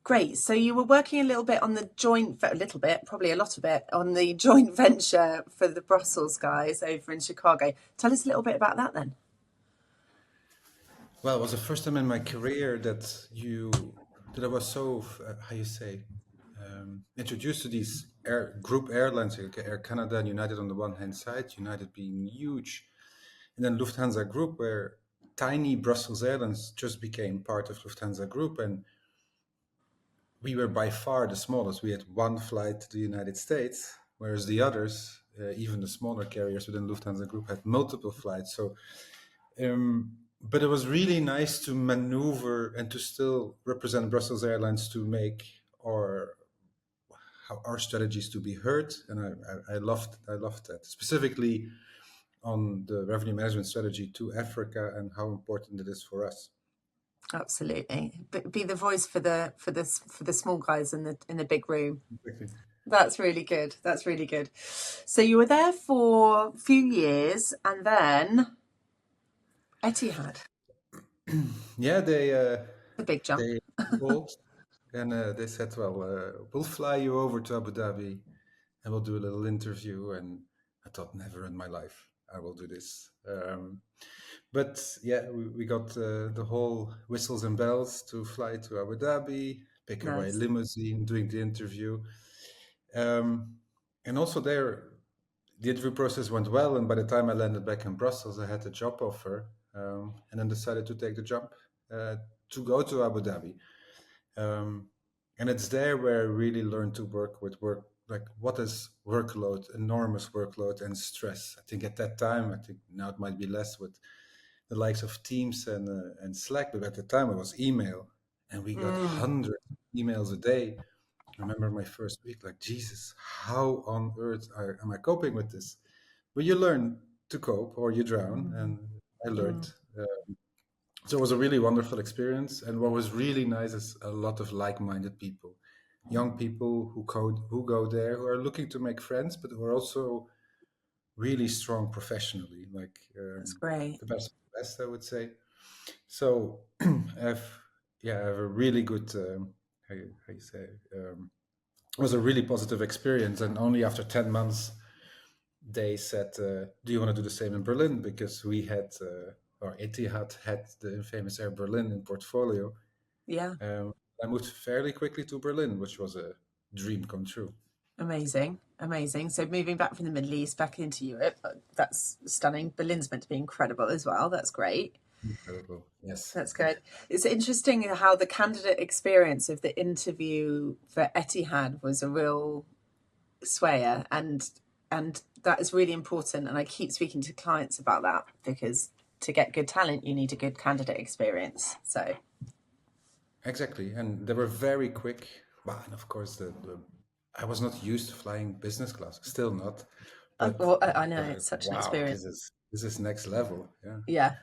Great. So you were working a little bit on the a little bit, probably a lot of it, on the joint venture for the Brussels guys over in Chicago. Tell us a little bit about that then. Well, it was the first time in my career that I was so how you say introduced to these group airlines, like Air Canada and United on the one hand side, United being huge, and then Lufthansa Group, where tiny Brussels Airlines just became part of Lufthansa Group, and we were by far the smallest. We had one flight to the United States, whereas the others, even the smaller carriers within Lufthansa Group, had multiple flights. But it was really nice to maneuver and to still represent Brussels Airlines to make our our strategies to be heard, and I loved that specifically on the revenue management strategy to Africa and how important it is for us. Absolutely. Be the voice for the small guys in the big room. Exactly. That's really good. That's really good. So you were there for a few years and then Etihad, Yeah, the big jump. they called and they said, "Well, we'll fly you over to Abu Dhabi and we'll do a little interview." And I thought, never in my life I will do this. But yeah, we got the whole whistles and bells to fly to Abu Dhabi, pick away Nice. limousine, doing the interview. Um, and also there, the interview process went well. And by the time I landed back in Brussels, I had a job offer, and then decided to take the jump to go to Abu Dhabi. Um, and it's there where I really learned to work with work, like what is workload, enormous workload and stress. I think at that time, I think now it might be less with the likes of Teams and Slack, but at the time it was email, and we got Mm, hundreds of emails a day. I remember my first week, like, Jesus, how on earth am I coping with this? But you learn to cope or you drown, and I learned. mm. Uh, so it was a really wonderful experience. And what was really nice is a lot of like-minded people, young people who go there, who are looking to make friends, but who are also really strong professionally, like That's great. the best of the best, I would say. So I've I have a really good how you say it was a really positive experience. And only after 10 months they said, "Do you want to do the same in Berlin?" Because we had or Etihad had the infamous Air Berlin in portfolio. Yeah. Um, I moved fairly quickly to Berlin, which was a dream come true. Amazing. Amazing. So moving back from the Middle East back into Europe, that's stunning. Berlin's meant to be incredible as well. That's great. Incredible. Yes. That's good. It's interesting how the candidate experience of the interview for Etihad was a real swayer, and that is really important. And I keep speaking to clients about that because to get good talent, you need a good candidate experience. So, Exactly, and they were very quick. Well, and of course, the I was not used to flying business class, still not. But well, I know it's such an wow, experience. this is next level. Yeah, Yeah,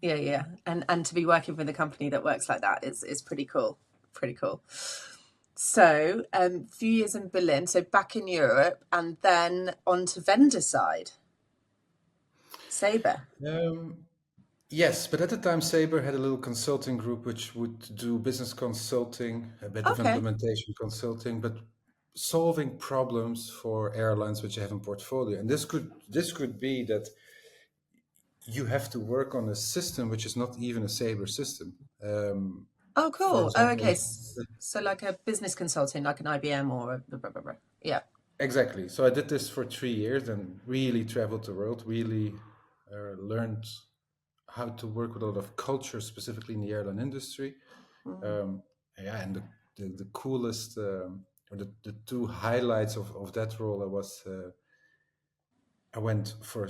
yeah, yeah. And to be working with a company that works like that is pretty cool. Pretty cool. So, few years in Berlin, so back in Europe, and then on to vendor side, Sabre. um, yes, but at the time, Sabre had a little consulting group which would do business consulting, a bit of Okay. implementation consulting, but solving problems for airlines which have in portfolio. And this could be that you have to work on a system which is not even a Sabre system. Oh, For cool. Oh, okay. example, So like a business consulting, like an IBM or a blah, blah, blah, blah. Yeah. exactly. So I did this for 3 years and really traveled the world, really learned how to work with a lot of culture, specifically in the airline industry. Mm. Um, yeah, and the coolest, or the two highlights of that role, I went for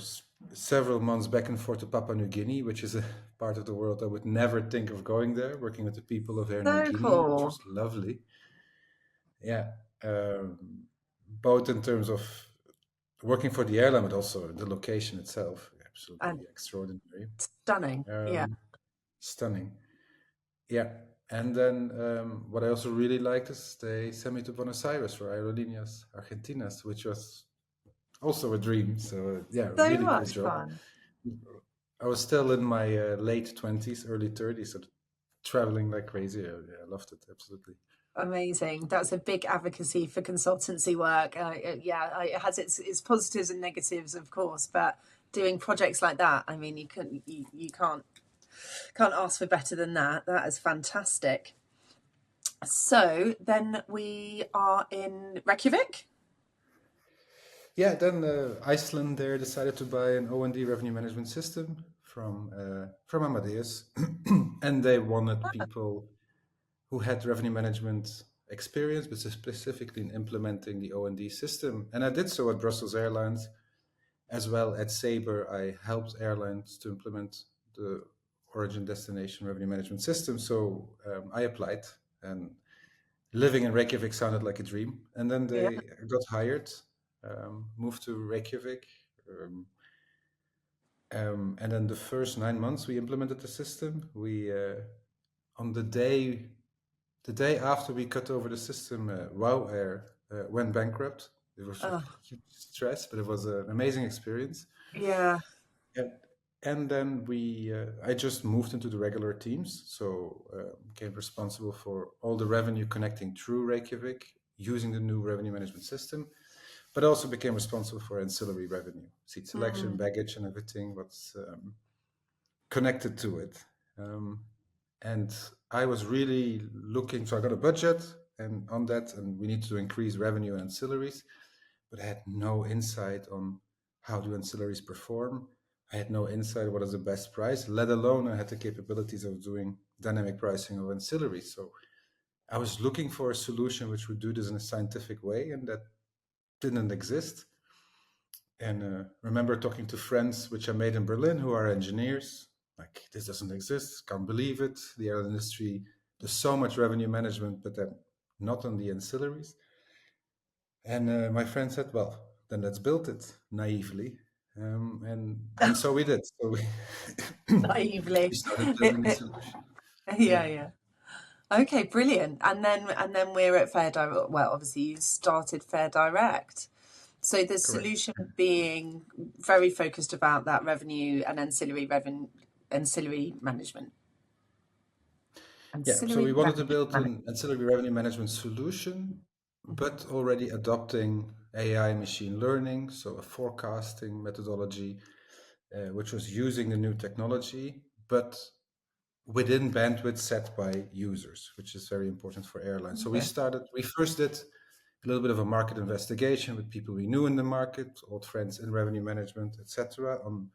several months back and forth to Papua New Guinea, which is a part of the world I would never think of going there, working with the people of Air New So Guinea, which cool. was lovely. Yeah. Both in terms of working for the airline, but also the location itself, And absolutely extraordinary, stunning. Yeah. um, stunning. Yeah, and then what I also really liked is they sent me to Buenos Aires for Aerolíneas Argentinas, which was also a dream. So yeah, So really cool much job. fun. I was still in my late 20s, early 30s, so traveling like crazy. I loved it absolutely. Amazing. That's a big advocacy for consultancy work. Yeah, it has its positives and negatives, of course, but doing projects like that, I mean, you can't ask for better than that. That is fantastic. So then we are in Reykjavik. Yeah, then Iceland there decided to buy an O&D revenue management system from Amadeus, and they wanted people who had revenue management experience, but specifically in implementing the O&D system. And I did so at Brussels Airlines, as well at Sabre. I helped airlines to implement the origin destination revenue management system. So I applied, and living in Reykjavik sounded like a dream. And then Yeah. they got hired, moved to Reykjavik. And then the first 9 months we implemented the system. We on the day after we cut over the system, Wow Air went bankrupt. It was a Oh, huge stress, but it was an amazing experience. yeah. And, and then I just moved into the regular teams, so became responsible for all the revenue connecting through Reykjavik using the new revenue management system, but also became responsible for ancillary revenue, seat selection, Mm, baggage, and everything what's connected to it. Um, and I was really looking, so I got a budget and on that, and we needed to increase revenue and ancillaries, but I had no insight on how do ancillaries perform. I had no insight what is the best price, let alone I had the capabilities of doing dynamic pricing of ancillaries. So I was looking for a solution which would do this in a scientific way, and that didn't exist. And remember talking to friends which I made in Berlin who are engineers, like this doesn't exist, can't believe it. The airline industry does so much revenue management, but then not on the ancillaries. And my friend said, "Well, then let's build it naively," and so we did. So we we naively. started building the solution. Yeah, Yeah, yeah. Okay, brilliant. And then we're at Fair Direct. Well, obviously you started Fair Direct. So the correct. solution being very focused about that revenue and ancillary management. Yeah, so Ancillary we wanted to revenue build management. an ancillary revenue management solution, Mhm. but already adopting AI machine learning, so a forecasting methodology, which was using the new technology, but within bandwidth set by users, which is very important for airlines. So Okay. we first did a little bit of a market investigation with people we knew in the market, old friends in revenue management, etc., on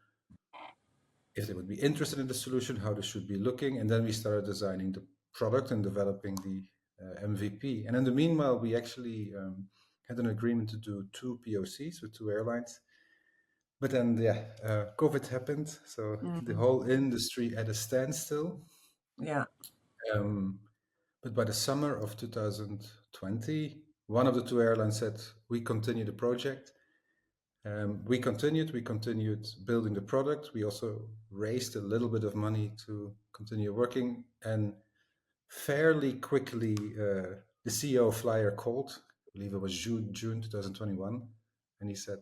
if they would be interested in the solution, how this should be looking, and then we started designing the product and developing the MVP. And in the meanwhile, we actually had an agreement to do two POCs with two airlines. But then, yeah, COVID happened, so the Mm, whole industry at a standstill. yeah. Um, but by the summer of 2020, one of the two airlines said, "We continue the project." We continued building the product. We also raised a little bit of money to continue working. And fairly quickly, the CEO of Flyer called, I believe it was June 2021. And he said,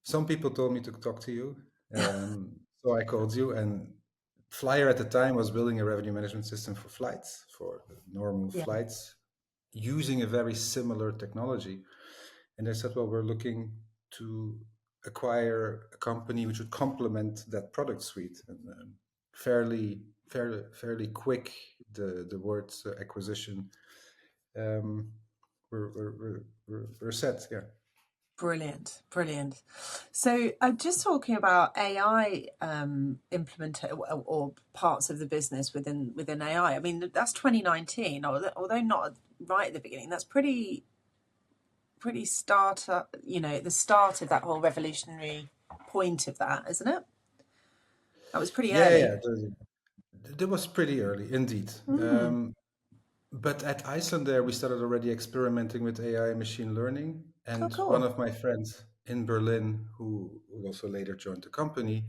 some people told me to talk to you. So I called you. And Flyer at the time was building a revenue management system for flights, for normal Yeah. flights, using a very similar technology. And they said, well, we're looking to acquire a company which would complement that product suite. And fairly quick, the words acquisition um, were set. Yeah. Brilliant, brilliant. So, just talking about AI or parts of the business within AI. I mean, that's 2019, although not right at the beginning. That's pretty start up. The start of that whole revolutionary point of that, isn't it? That was pretty Yeah, early. yeah. That was pretty early, indeed. Mm. But at Iceland, there we started already experimenting with AI and machine learning. Oh, And one cool. of my friends in Berlin, who also later joined the company,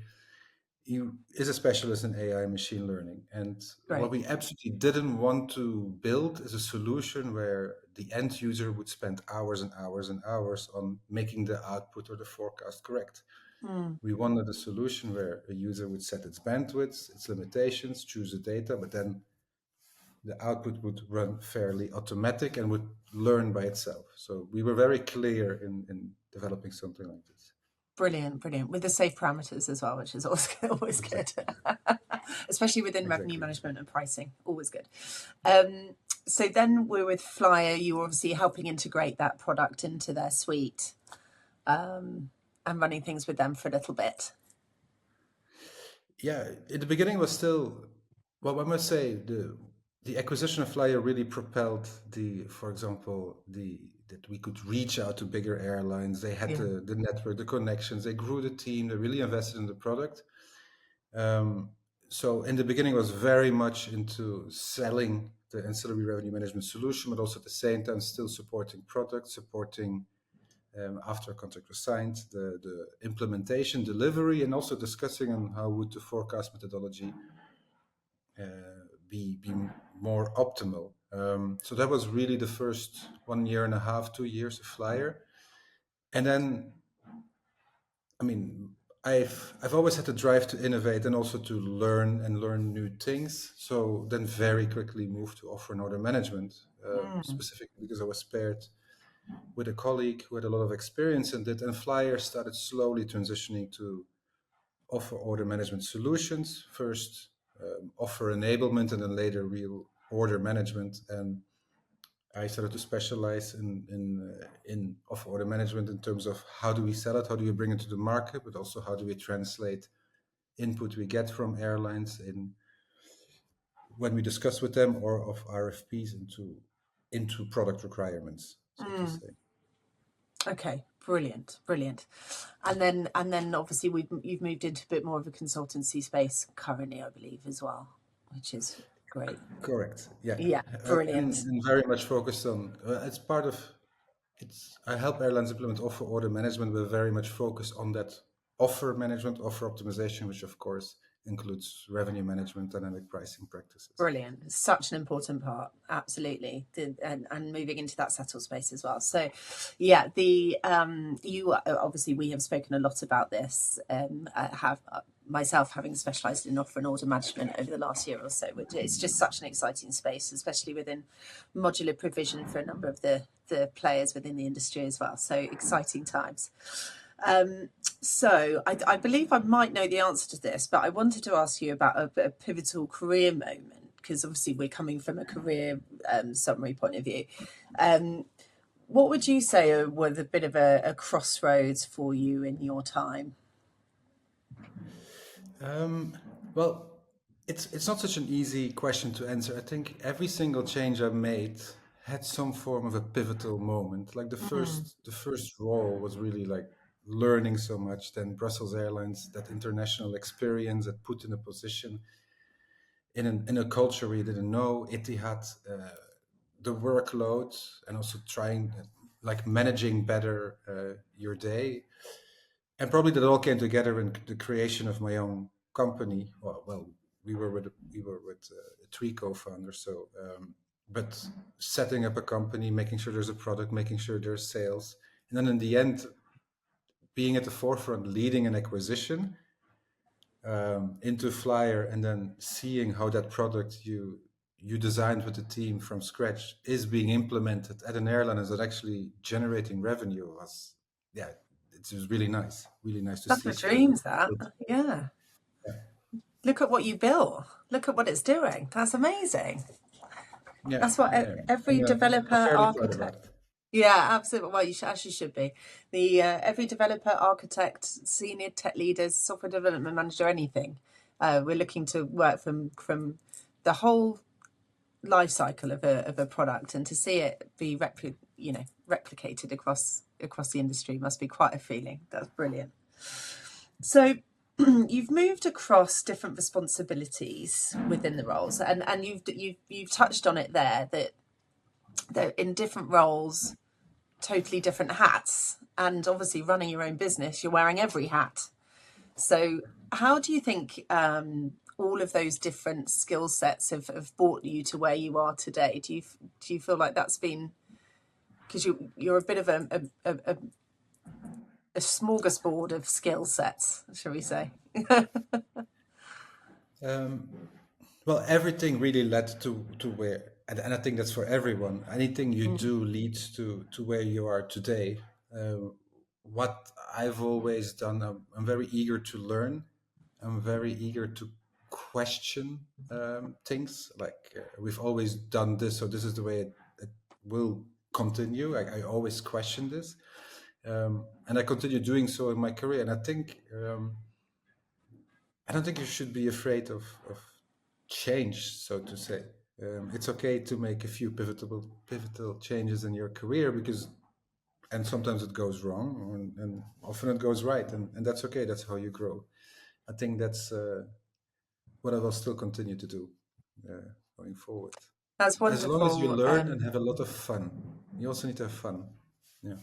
he is a specialist in AI and machine learning. And what Great. we absolutely didn't want to build is a solution where the end user would spend hours and hours and hours on making the output or the forecast correct. Mm. We wanted a solution where a user would set its bandwidth, its limitations, choose the data, but then the output would run fairly automatic and would learn by itself. So we were very clear in developing something like this. Brilliant, brilliant. With the safe parameters as well, which is always good, Exactly. especially within revenue Exactly. management and pricing. Always good. Um, so then we're with Flyer. You were obviously helping integrate that product into their suite, and running things with them for a little bit. Yeah, in the beginning was still, well, I must say the acquisition of Flyer really propelled for example, the that we could reach out to bigger airlines. They had Yeah. the network, the connections. They grew the team. They really invested in the product. Um, so in the beginning, was very much into selling the ancillary revenue management solution, but also at the same time still supporting product, supporting after a contract was signed, the implementation, delivery, and also discussing on how would the forecast methodology be more optimal. So that was really the first 1 year and a half, 2 years of Flyer, and then I mean, I've always had the drive to innovate and also to learn new things. So then very quickly moved to offer and order management, Mm, specifically because I was paired with a colleague who had a lot of experience in it, and Flyer started slowly transitioning to offer order management solutions. First, offer enablement, and then later real order management. And I started to specialize in offer order management in terms of how do we sell it, how do we bring it to the market, but also how do we translate input we get from airlines in when we discuss with them or of RFPs into product requirements, so to mm. say. Okay, brilliant, brilliant. And then obviously you've moved into a bit more of a consultancy space currently, I believe, as well, which is great. Correct. Yeah, Yeah, brilliant. and very much focused on it's part of it's. I help airlines implement offer order management, but very much focused on that offer management, offer optimization, which of course includes revenue management, dynamic pricing practices. Brilliant. Such an important part. Absolutely. And moving into that settle space as well. So yeah, the you obviously we have spoken a lot about this. I have myself having specialized in offer and order management over the last year or so, which it's just such an exciting space, especially within modular provision for a number of the players within the industry as well. So exciting times. Um, so I believe I might know the answer to this, but I wanted to ask you about a pivotal career moment, because obviously we're coming from a career summary point of view. Um, what would you say was a bit of a crossroads for you in your time? Um, well, it's not such an easy question to answer. I think every single change I made had some form of a pivotal moment. Like Mm, the first role was really like learning so much. Then Brussels Airlines, that international experience that put in a position in a culture we didn't know. Etihad, the workload, and also trying like managing better your day, and probably that all came together in the creation of my own company. Well, we were with three co-founders, so but setting up a company, making sure there's a product, making sure there's sales, and then in the end, being at the forefront, leading an acquisition into Flyer, and then seeing how that product you designed with the team from scratch is being implemented at an airline, is it actually generating revenue was, yeah, it was really nice to that's see the something. dreams, that. Yeah. Look at what you built. Look at what it's doing. That's amazing. Yeah, That's what yeah. every I'm developer fairly proud about architect. it. Yeah, absolutely. Well, you should, as you should be. The every developer, architect, senior tech leaders, software development manager, anything. We're looking to work from the whole life cycle of a product, and to see it be replicated across the industry must be quite a feeling. That's brilliant. So you've moved across different responsibilities within the roles, and you've touched on it there, that they're in different roles, totally different hats. And obviously, running your own business, you're wearing every hat. So, how do you think all of those different skill sets have brought you to where you are today? Do you feel like that's been, because you're a bit of a smorgasbord of skill sets, shall we say? Um, Well, everything really led to where, and I think that's for everyone. Anything you Mm. do leads to where you are today. What I've always done, I'm very eager to learn. I'm very eager to question things. Like we've always done this, so this is the way it will continue. I always question this, and I continue doing so in my career. And I don't think you should be afraid of change, so to say. It's okay to make a few pivotal changes in your career because, and sometimes it goes wrong, and often it goes right, and that's okay. That's how you grow. I think that's what I will still continue to do going forward. That's As long as you wonderful. learn and have a lot of fun, you also need to have fun. Yeah.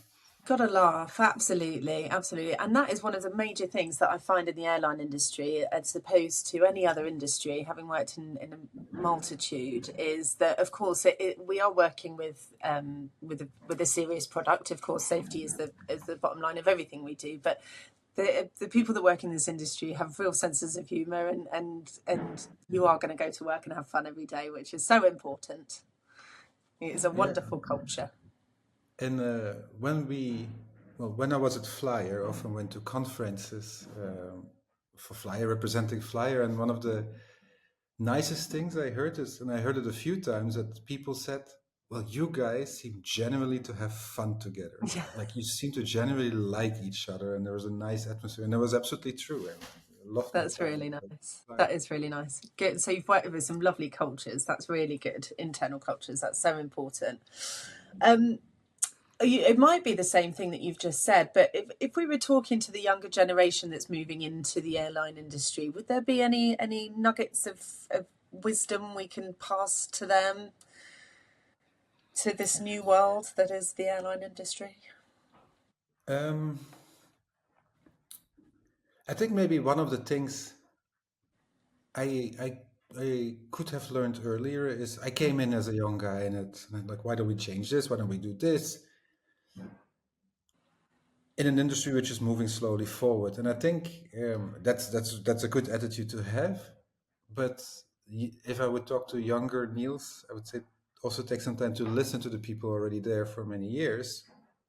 Gotta laugh, absolutely, absolutely. And that is one of the major things that I find in the airline industry, as opposed to any other industry, having worked in a multitude, is that of course we are working with a serious product. Of course, safety is the bottom line of everything we do. But the people that work in this industry have real senses of humour, and you are going to go to work and have fun every day, which is so important. It's a Yeah. wonderful culture. And when I was at Flyer, I often went to conferences for Flyer, representing Flyer. And one of the nicest things I heard is, and I heard it a few times, that people said, well, you guys seem genuinely to have fun together. Like you seem to genuinely like each other, and there was a nice atmosphere. And that was absolutely true. And I loved my That's time really at nice. That Flyer. is really nice. Good. So you've worked with some lovely cultures. That's really good. Internal cultures. That's so important. Um, it might be the same thing that you've just said, but if we were talking to the younger generation that's moving into the airline industry, would there be any nuggets of wisdom we can pass to them, to this new world that is the airline industry? Um, I think maybe one of the things I I I could have learned earlier is I came in as a young guy and I'm like, why don't we change this? Why don't we do this? In an industry which is moving slowly forward, and I think that's a good attitude to have. But if I would talk to younger Niels, I would say also take some time to listen to the people already there for many years.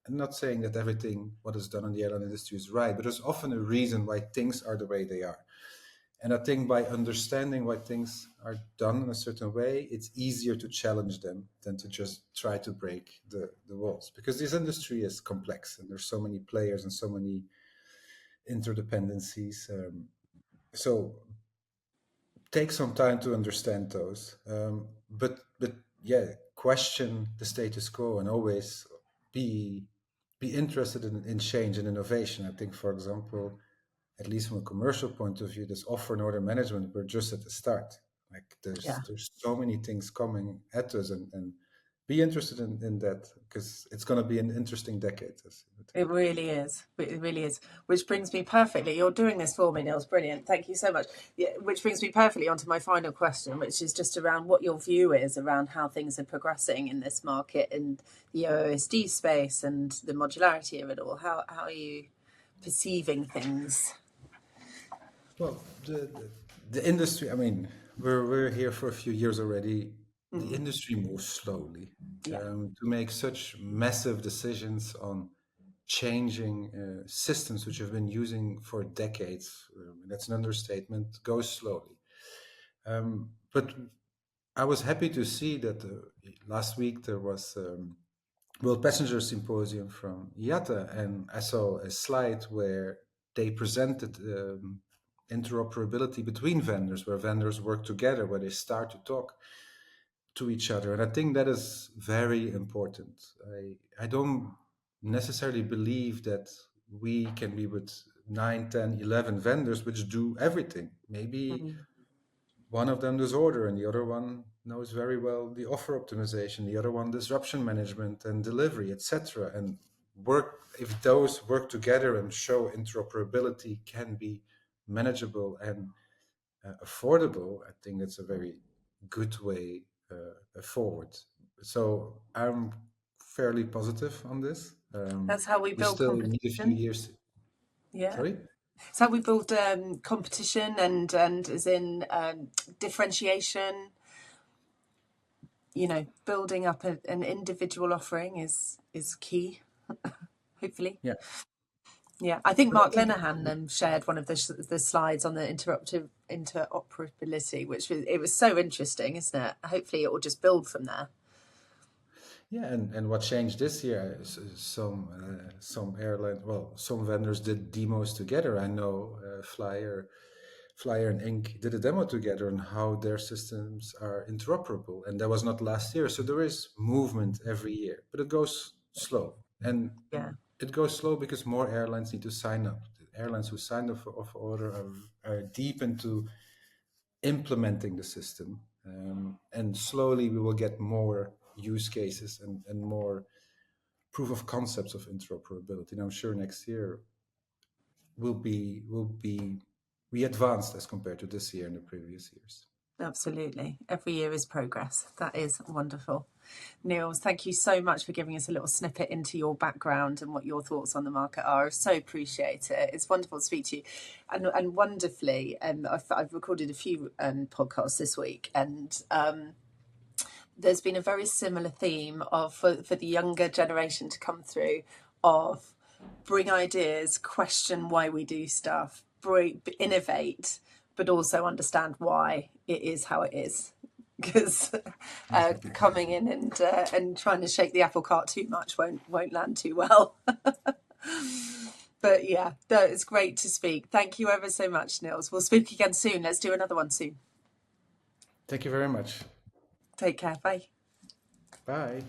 I'm not saying that everything what is done in the airline industry is right, but there's often a reason why things are the way they are. And I think by understanding why things are done in a certain way, it's easier to challenge them than to just try to break the walls. Because this industry is complex and there's so many players and so many interdependencies. So take some time to understand those. But yeah, question the status quo and always be be interested in change and innovation. I think, for example, at least from a commercial point of view, this offer and order management, we're just at the start. Like Yeah. there's so many things coming at us, and be interested in that because it's going to be an interesting decade. I think. It really is. It really is. Which brings me perfectly. You're doing this for me, Neil's brilliant. Thank you so much. Yeah, which brings me perfectly onto my final question, which is just around what your view is around how things are progressing in this market and the OSD space and the modularity of it all. How are you perceiving things? Well, the industry. I mean, we're here for a few years already. The Mm, industry moves slowly. yeah, To make such massive decisions on changing systems which have been using for decades, that's an understatement, goes slowly. But I was happy to see that last week there was World Passenger Symposium from IATA, and I saw a slide where they presented interoperability between vendors, where vendors work together, where they start to talk to each other. And I think that is very important. I don't necessarily believe that we can be with 9, 10, 11 vendors which do everything. Maybe mm, one of them does order and the other one knows very well the offer optimization, the other one disruption management and delivery, etc. And work if those work together and show interoperability can be manageable and affordable, I think that's a very good way forward. So I'm fairly positive on this. that's how we We build still need a few competition. years. Yeah, Sorry? It's how we build competition and as in differentiation. Building up an individual offering is key. Hopefully, Yeah, yeah. I think but I Mark think Lenehan shared one of the slides on the interoperability, which was so interesting, isn't it? Hopefully, it will just build from there. yeah, and what changed this year? Some airline, well, some vendors did demos together. I know Flyer and Ink did a demo together on how their systems are interoperable, and that was not last year. So there is movement every year, but it goes slow, and Yeah, it goes slow because more airlines need to sign up. The airlines who signed up for order are deep into implementing the system, and slowly we will get more use cases and more proof of concepts of interoperability. And I'm sure next year will be we advanced as compared to this year and the previous years. absolutely. Every year is progress. That is wonderful. Niels, thank you so much for giving us a little snippet into your background and what your thoughts on the market are. I so appreciate it. It's wonderful to speak to you, and wonderfully. I've recorded a few podcasts this week, and there's been a very similar theme of for the younger generation to come through of bring ideas, question why we do stuff, innovate, but also understand why it is how it is. Because coming in and trying to shake the apple cart too much won't land too well. But yeah, no, it's great to speak. Thank you ever so much, Niels. We'll speak again soon. Let's do another one soon. Thank you very much. Take care. Bye. Bye.